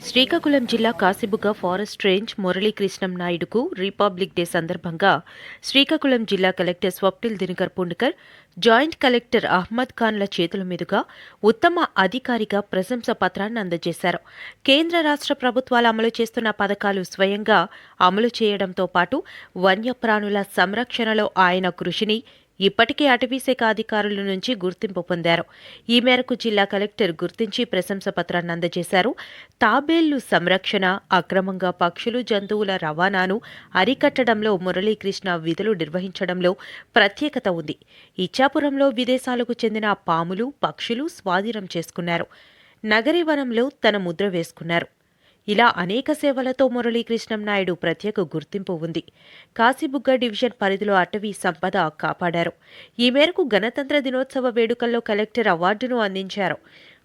శ్రీకాకుళం జిల్లా Kashibugga forest range Muralikrishnam నాయుడుకు republic day సందర్భంగా శ్రీకాకుళం జిల్లా collector Swapnil Dinakar Pundkar, joint collector Ahmad ఖాన్ల చేతుల మీదుగా ఉత్తమ అధికారిగా ప్రశంస పత్రాన్ని అందజేశారు. కేంద్ర రాష్ట్ర ప్రభుత్వాలు అమలు చేస్తున్న పథకాలు స్వయంగా అమలు చేయడంతో పాటు వన్యప్రాణుల సంరక్షణలో ఆయన కృషిని ఇప్పటికే అటవీశాఖ అధికారుల నుంచి గుర్తింపు పొందారు. ఈ మేరకు జిల్లా కలెక్టర్ గుర్తించి ప్రశంస పత్రాన్ని అందజేశారు. తాబేళ్లు సంరక్షణ, అక్రమంగా పక్షులు, జంతువుల రవాణాను అరికట్టడంలో మురళీకృష్ణ విధులు నిర్వహించడంలో ప్రత్యేకత ఉంది. ఇచ్చాపురంలో విదేశాలకు చెందిన పాములు, పక్షులు స్వాధీనం చేసుకున్నారు. నగరి వనంలో తన ముద్ర వేసుకున్నారు. ఇలా అనేక సేవలతో మురళీకృష్ణం నాయుడు ప్రత్యేక గుర్తింపు ఉంది. కాశీబుగ్గ డివిజన్ పరిధిలో అటవీ సంపద కాపాడారు. ఈ మేరకు గణతంత్ర దినోత్సవ వేడుకల్లో కలెక్టర్ అవార్డును అందించారు.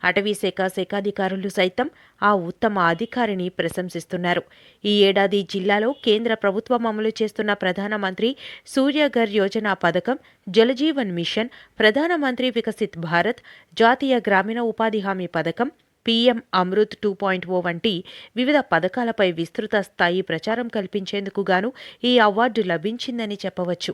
అటవీశాఖ శాఖాధికారులు సైతం ఆ ఉత్తమ అధికారిని ప్రశంసిస్తున్నారు. ఈ ఏడాది జిల్లాలో కేంద్ర ప్రభుత్వం అమలు చేస్తున్న ప్రధానమంత్రి సూర్యఘర్ యోజన పథకం, జలజీవన్ మిషన్, ప్రధానమంత్రి వికసిత్ భారత్, జాతీయ గ్రామీణ ఉపాధి హామీ పథకం, పీఎం అమృత్ 2.0 వంటి వివిధ పథకాలపై విస్తృత స్థాయి ప్రచారం కల్పించేందుకు గాను ఈ అవార్డు లభించిందని చెప్పవచ్చు.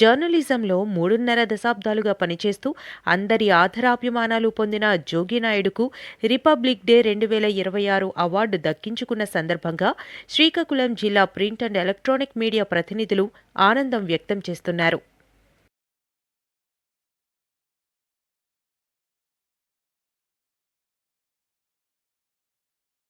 జర్నలిజంలో 3.5 దశాబ్దాలుగా పనిచేస్తూ అందరి ఆదరాభిమానాలు పొందిన జోగినాయుడుకు రిపబ్లిక్ డే 2026 అవార్డు దక్కించుకున్న సందర్భంగా శ్రీకాకుళం జిల్లా ప్రింట్ అండ్ ఎలక్ట్రానిక్ మీడియా ప్రతినిధులు ఆనందం వ్యక్తం చేస్తున్నారు.